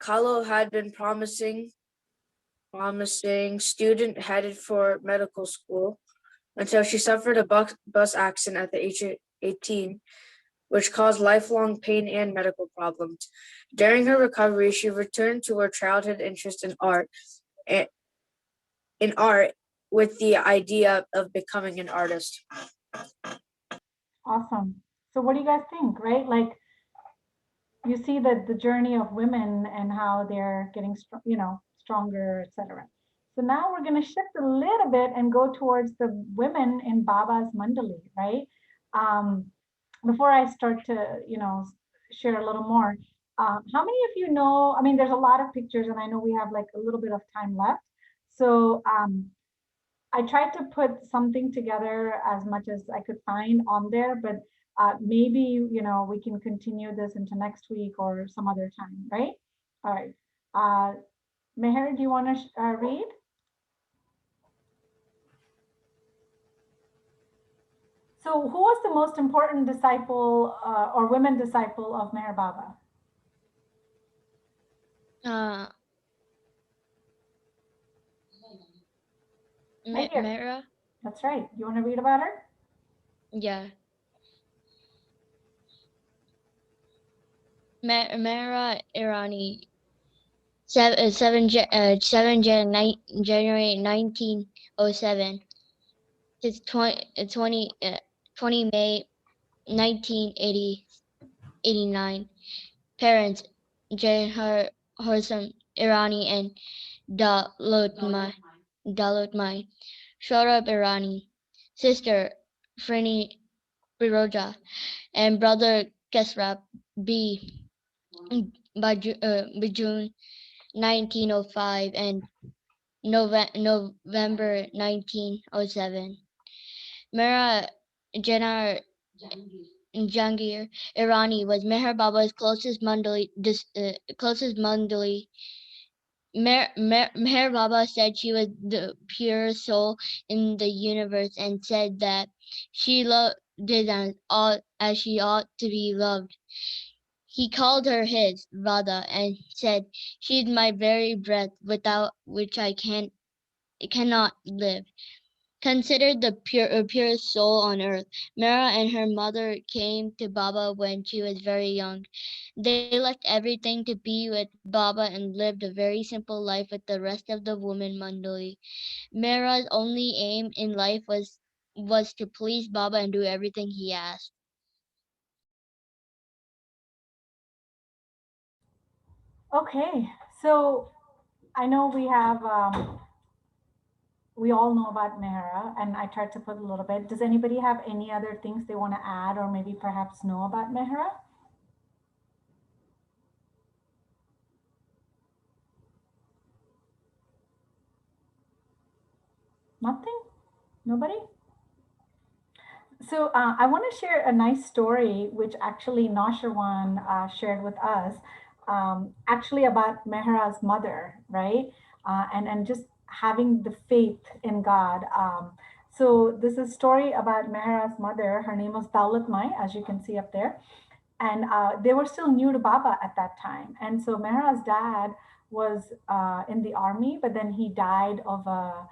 Kahlo had been promising student headed for medical school until she suffered a bus accident at the age of 18, which caused lifelong pain and medical problems. During her recovery, she returned to her childhood interest in art with the idea of becoming an artist. Awesome. So what do you guys think, right? Like, you see that the journey of women and how they're getting, stronger, etc. So now we're going to shift a little bit and go towards the women in Baba's Mandali, right? Before I start to, share a little more, how many of you know, I mean, there's a lot of pictures and I know we have like a little bit of time left. So I tried to put something together as much as I could find on there, but maybe, we can continue this into next week or some other time, right? All right. Meher, do you want to read? So who was the most important disciple or women disciple of Meher Baba? Right here. Mera. That's right. You want to read about her? Yeah. Mera Irani, 7 January 1907 to 20 May 1989. Parents Jahar Horsam Irani and Dalutmai Shorab Irani. Sister Frini Biroja and brother Kesrap B. by June 1905 and November 1907. Mera Janar Jangir Irani was Meher Baba's closest mandali. Meher Baba said she was the pure soul in the universe and said that she loved it as she ought to be loved. He called her his Radha and said, "She is my very breath, without which cannot live." Considered the purest soul on earth, Mira and her mother came to Baba when she was very young. They left everything to be with Baba and lived a very simple life with the rest of the woman mandali. Mira's only aim in life was to please Baba and do everything he asked. Okay, so I know we all know about Mehra, and I tried to put a little bit. Does anybody have any other things they want to add or maybe perhaps know about Mehra? Nothing? Nobody? So I want to share a nice story, which actually Naushirwan shared with us, actually about Mehra's mother, right? And just having the faith in God. So this is a story about Mehra's mother. Her name was Daulat Mai, as you can see up there. And they were still new to Baba at that time. And so Mehra's dad was in the army, but then he died of a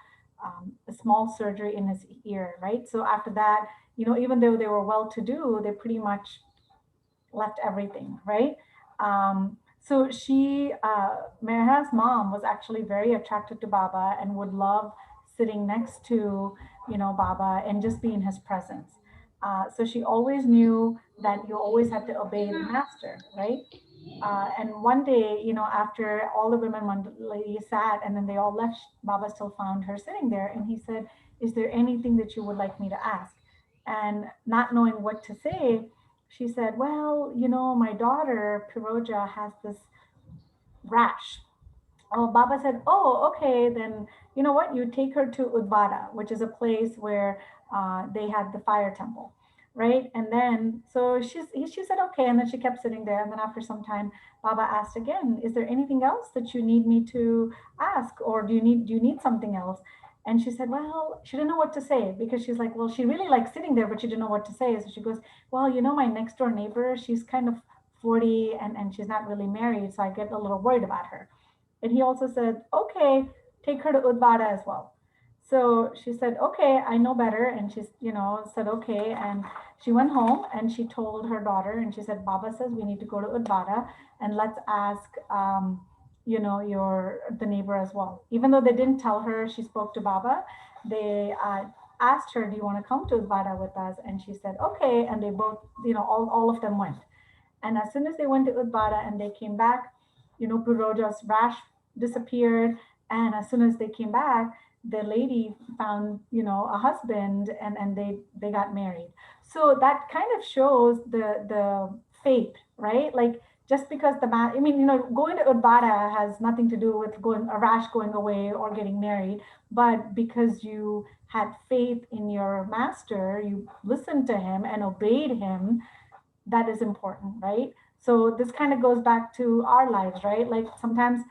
small surgery in his ear, right? So after that, even though they were well to do, they pretty much left everything, right? So Mehra's mom was actually very attracted to Baba and would love sitting next to, Baba and just be in his presence. So she always knew that you always had to obey the master, right? And one day, after all the women mandali sat and then they all left, Baba still found her sitting there. And he said, "Is there anything that you would like me to ask?" And not knowing what to say, she said, "Well, my daughter, Piroja, has this rash." Oh, Baba said, "Oh, okay, then you know what? You take her to Udvara, which is a place where they had the fire temple, right?" And then, so she said, "Okay," and then she kept sitting there. And then after some time, Baba asked again, "Is there anything else that you need me to ask, or do you need something else?" And she said, well, she didn't know what to say because she's like, well, she really likes sitting there, but she didn't know what to say. So she goes, "Well, my next door neighbor, she's kind of 40 and she's not really married, so I get a little worried about her." And he also said, "Okay, take her to Udvada as well." So she said, "Okay, I know better." And she's, said, "Okay." And she went home and she told her daughter, and she said, "Baba says we need to go to Udvada and let's ask, the neighbor as well." Even though they didn't tell her she spoke to Baba, they asked her, "Do you want to come to Udvada with us?" And she said, "Okay." And they both, all of them went. And as soon as they went to Udvada and they came back, Puroja's rash disappeared. And as soon as they came back, the lady found, a husband, and they got married. So that kind of shows the faith, right? Like, just because going to Udvada has nothing to do with a rash going away or getting married, but because you had faith in your master, you listened to him and obeyed him, that is important, right? So this kind of goes back to our lives, right? Like, sometimes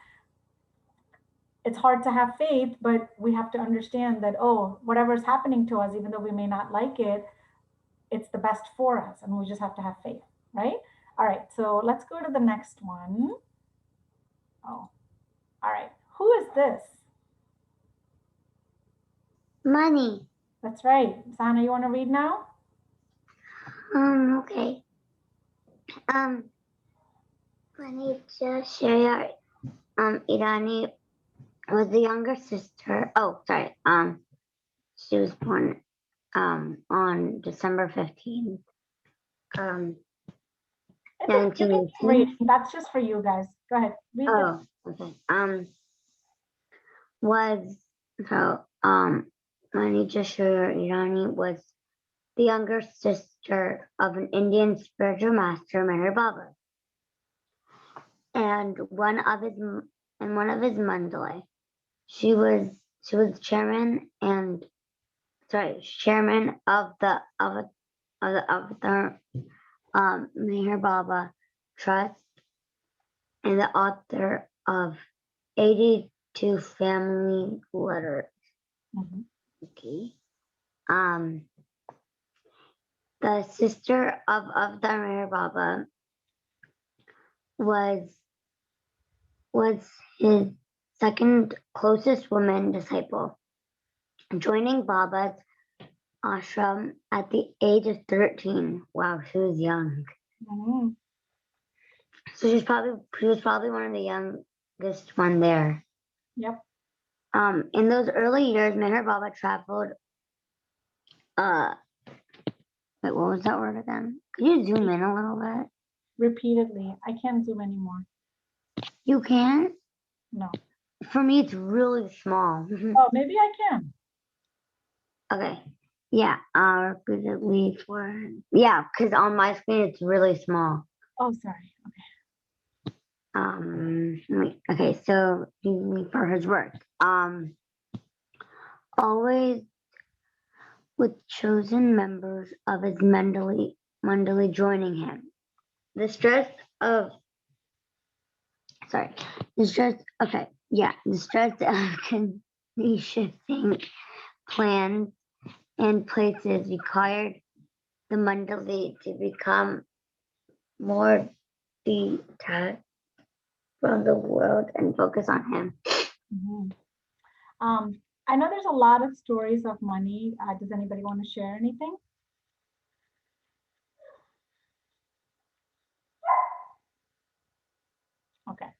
it's hard to have faith, but we have to understand that, oh, whatever is happening to us, even though we may not like it, it's the best for us, and we just have to have faith, right? All right, so let's go to the next one. Oh, all right. Who is this? Money. That's right. Sana, you want to read now? Okay. Money just share Irani was the younger sister. Oh, sorry. She was born on December 15th, You can read. 1918. That's just for you guys. Go ahead. Read Oh, okay. Was so Manija Irani was the younger sister of an Indian spiritual master, Meher Baba, and one of his mandalay. She was chairman of the Meher Baba Trust and the author of 82 family letters. Mhm. Okay. The sister of the Meher Baba was his second closest woman disciple, joining Baba's ashram at the age of 13. Wow, she was young. Mhm. So she was probably one of the youngest one there. Yep. In those early years, Meher Baba traveled. Wait, what was that word again? Could you zoom in a little bit? Repeatedly. I can't zoom anymore. You can? No. For me, it's really small. Oh, maybe I can. Okay. Yeah. Repeatedly for. Yeah, because on my screen it's really small. Oh, sorry. Okay. Okay. So for his work. Always with chosen members of his mandali joining him. The stress of continually shifting plans and places required the mandali to become more detached from the world and focus on him. Mhm. I know there's a lot of stories of money. Does anybody want to share anything? Okay.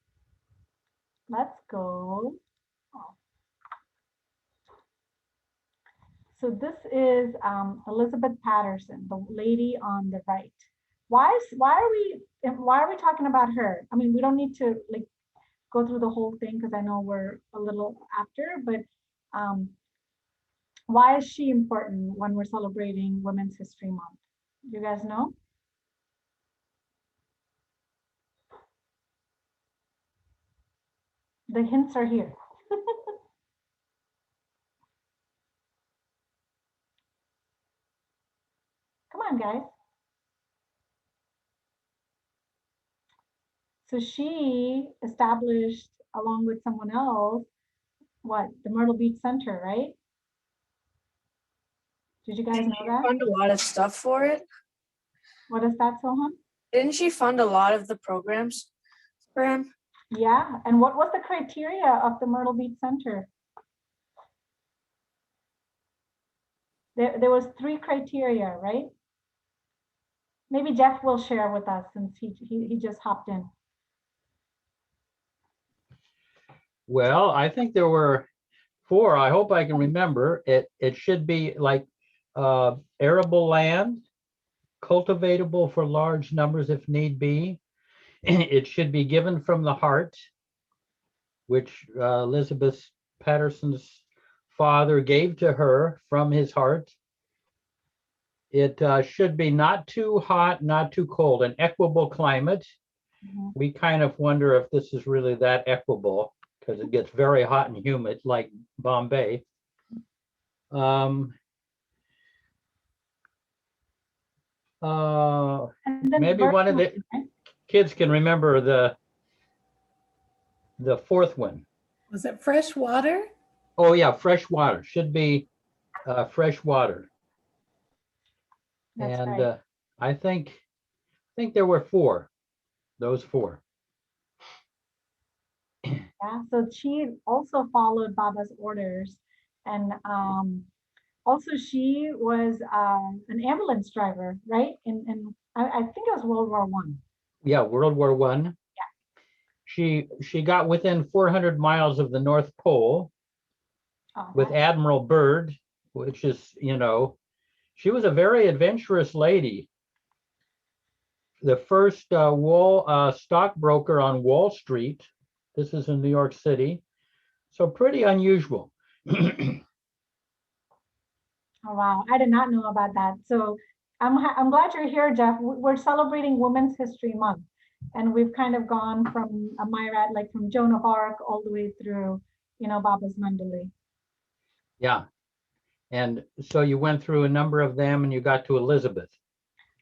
Let's go. Oh. So this is Elizabeth Patterson, the lady on the right. Why are we talking about her? I mean, we don't need to like go through the whole thing because I know we're a little after, but why is she important when we're celebrating Women's History Month? You guys know? The hints are here. Come on, guys. So she established, along with someone else, what? The Myrtle Beach Center, right? Did you guys Didn't know she that? fund a lot of stuff for it? What is that, Soham? Didn't she fund a lot of the programs for him? Yeah, and what was the criteria of the Myrtle Beach Center? There was 3 criteria, right? Maybe Jeff will share with us since he just hopped in. Well, I think there were 4. I hope I can remember. It should be like arable land, cultivatable for large numbers if need be. It should be given from the heart, which Elizabeth Patterson's father gave to her from his heart. It should be not too hot, not too cold, an equable climate. Mhm. We kind of wonder if this is really that equable because it gets very hot and humid like Bombay. And then Maybe one of the right? kids can remember the 4th one. Was it fresh water? Oh yeah, fresh water should be fresh water. That's And right. I think there were 4, those 4. Yeah, so she also followed Baba's orders, and also she was an ambulance driver, right? I think it was World War I. Yeah, World War I. She got within 400 miles of the North Pole Oh, with Admiral Byrd, which is, she was a very adventurous lady. The first stockbroker on Wall Street. This is in New York City. So pretty unusual. Oh, wow, I did not know about that. So I'm glad you're here, Jeff. We're celebrating Women's History Month, and we've kind of gone from Myrat, like from Joan of Arc, all the way through, Baba's Mandali. Yeah. And so you went through a number of them and you got to Elizabeth.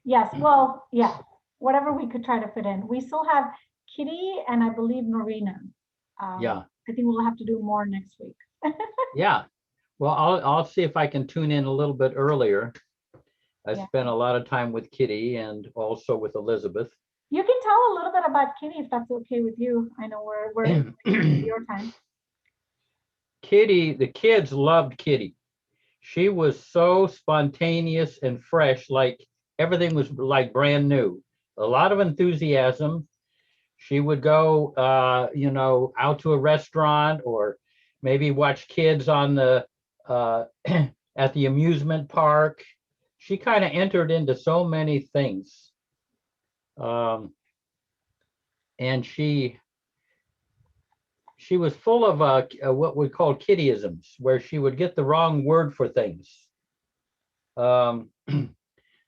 Yes, well, yeah, whatever we could try to fit in. We still have Kitty and I believe Norina. Yeah. I think we'll have to do more next week. Yeah. Well, I'll see if I can tune in a little bit earlier. I Yeah. spent a lot of time with Kitty and also with Elizabeth. You can tell a little bit about Kitty if that's okay with you. I know we're in your time. Kitty, the kids loved Kitty. She was so spontaneous and fresh, like everything was like brand new. A lot of enthusiasm. She would go, out to a restaurant or maybe watch kids on the at the amusement park. She kind of entered into so many things, and she was full of what we call kittyisms, where she would get the wrong word for things. But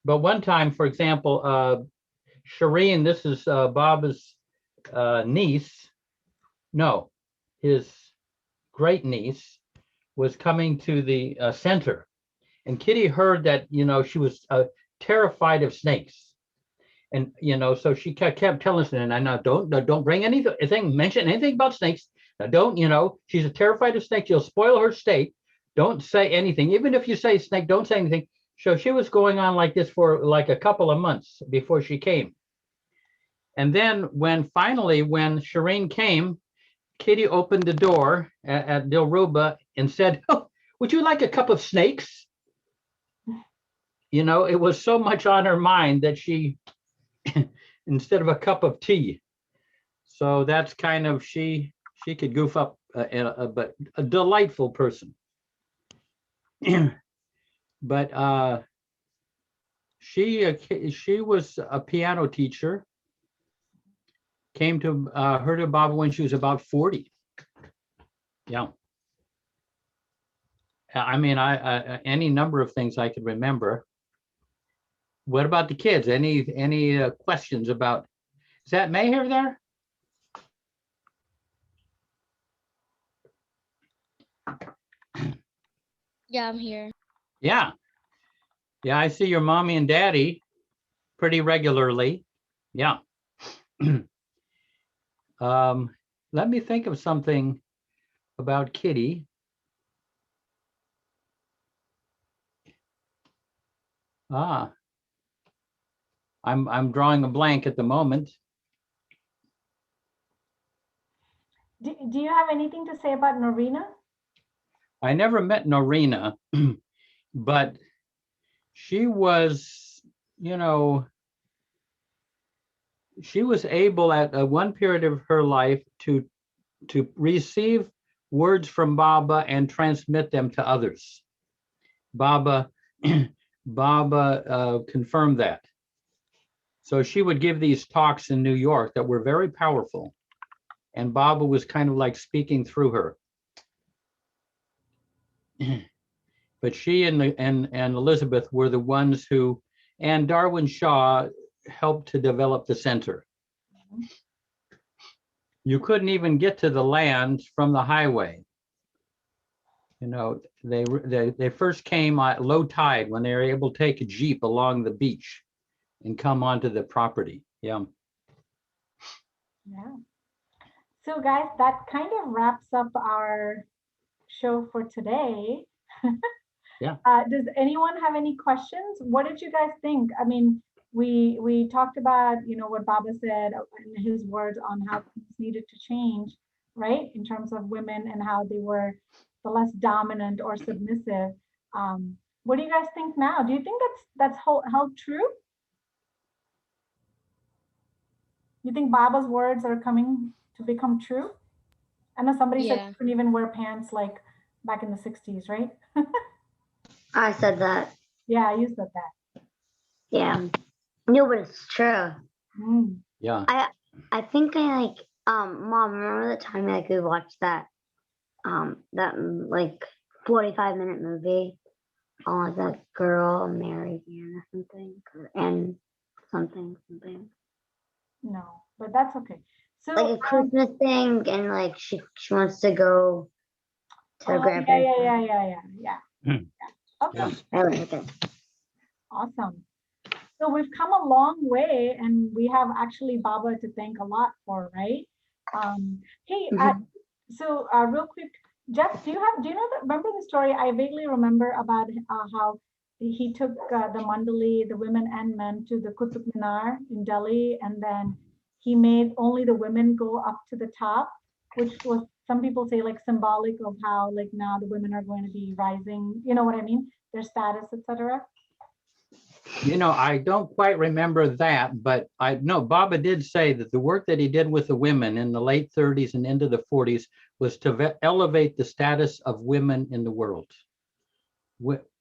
one time, for example, Shireen, this is Baba's niece, no, his great niece, was coming to the center. And Kitty heard that, she was terrified of snakes. And, so she kept telling us, and I now don't bring anything, mention anything about snakes. Now don't, she's terrified of snakes. You'll spoil her state. Don't say anything. Even if you say snake, don't say anything. So she was going on like this for like a couple of months before she came. And then when Shireen came, Kitty opened the door at Dilruba and said, "Oh, would you like a cup of snakes?" It was so much on her mind that she, instead of a cup of tea. So that's kind of, she could goof up, but a delightful person. But she was a piano teacher. Came to heard of Baba when she was about 40. Yeah. I mean, I any number of things I could remember. What about the kids? Any questions about? Is that Mayhair there? Yeah, I'm here. Yeah. Yeah, I see your mommy and daddy pretty regularly. Yeah. Let me think of something about Kitty. I'm drawing a blank at the moment. Do you have anything to say about Norina? I never met Norina, but she was, she was able at one period of her life to receive words from Baba and transmit them to others. Baba confirmed that. So she would give these talks in New York that were very powerful, and Baba was kind of like speaking through her. But she and Elizabeth were the ones who, and Darwin Shaw helped to develop the center. You couldn't even get to the land from the highway. They first came at low tide when they were able to take a Jeep along the beach and come onto the property. Yeah. Yeah. So guys, that kind of wraps up our show for today. Yeah. Does anyone have any questions? What did you guys think? I mean, we talked about, what Baba said in his words on how things needed to change, right? In terms of women and how they were the less dominant or submissive. What do you guys think now? Do you think that's held true? You think Baba's words are coming to become true? I know somebody said you couldn't even wear pants like back in the 60s, right? I said that. Yeah, you said that. Yeah. No, but it's true. Mm. Yeah. I think Mom, remember the time we watched that like 45-minute movie on that girl Mary Ann or something, and something. No, but that's okay. So like a Christmas thing, and like she wants to go to her grandpa's. Yeah. Okay. Okay. Awesome. So we've come a long way, and we have actually Baba to thank a lot for, right? Hey, so real quick, Jeff, do you remember the story? I vaguely remember about how he took the mandali, the women and men, to the Qutub Minar in Delhi, and then he made only the women go up to the top, which was, some people say, like symbolic of how like now the women are going to be rising, you know what I mean, their status, etc. You know, I don't quite remember that, but I know Baba did say that the work that he did with the women in the late 30s and into the 40s was to elevate the status of women in the world.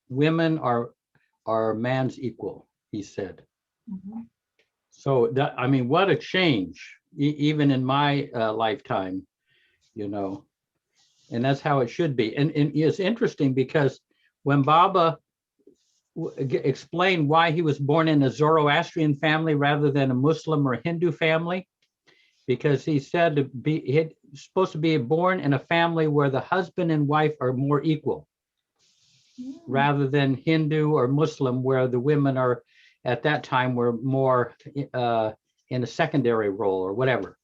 Women are man's equal, he said. Mhm. So that, I mean, what a change, even in my lifetime, you know, and that's how it should be. And it's interesting because when Baba explained why he was born in a Zoroastrian family rather than a Muslim or Hindu family, because he said he's supposed to be born in a family where the husband and wife are more equal, rather than Hindu or Muslim, where the women are at that time were more in a secondary role or whatever.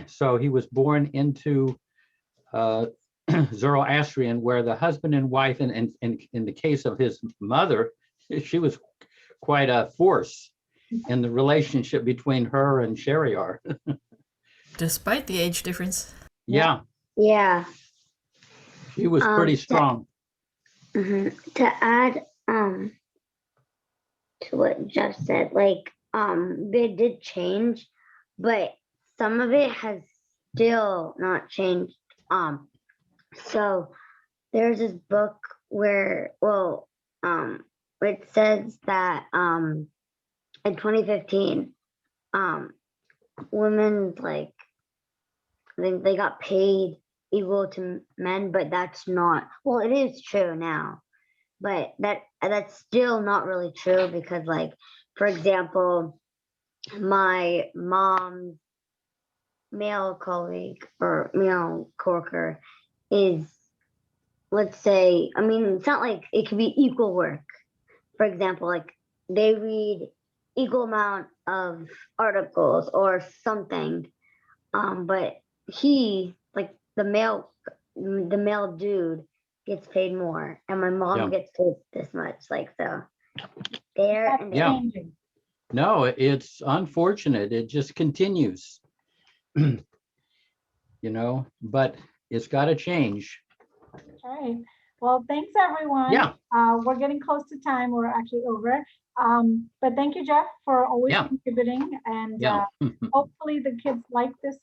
So he was born into Zoroastrian, where the husband and wife, and in the case of his mother, she was quite a force in the relationship between her and Shariar. Despite the age difference. Yeah, Yeah. she was pretty strong. To add to what Jeff said, like they did change, but some of it has still not changed. So there's this book where, well, it says that in 2015, women, like, I think they got paid equal to men, but that's not, well, it is true now, but that's still not really true, because, like, for example, my mom's male colleague or male coworker is, let's say, I mean, it's not like it could be equal work. For example, like they read equal amount of articles or something, but he, like the male dude gets paid more, and my mom gets paid this much. Like, so there and Yeah. Changing. No, it's unfortunate. It just continues, you know, but it's got to change. All right. Well, thanks everyone. Yeah. We're getting close to time. We're actually over. But thank you, Jeff, for always contributing. And Yeah. hopefully the kids like this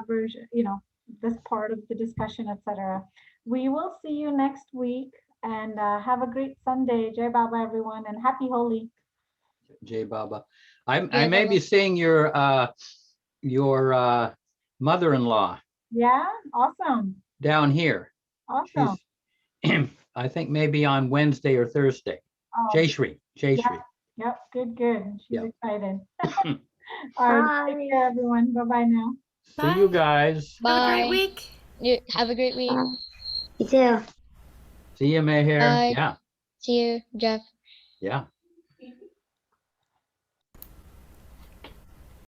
version, you know, this part of the discussion, etc. We will see you next week, and have a great Sunday. Jai Baba, everyone, and happy Holi. Jai Baba. I may be seeing your mother-in-law. Yeah, awesome. Down here. Awesome. I think maybe on Wednesday or Thursday. Oh, Jayshri. Yep, good. She's excited. All right, take care, everyone. Bye-bye now. See you guys. Have a great week. Have a great week. You too. See you, Meher. Bye. Yeah. See you, Jeff. Yeah.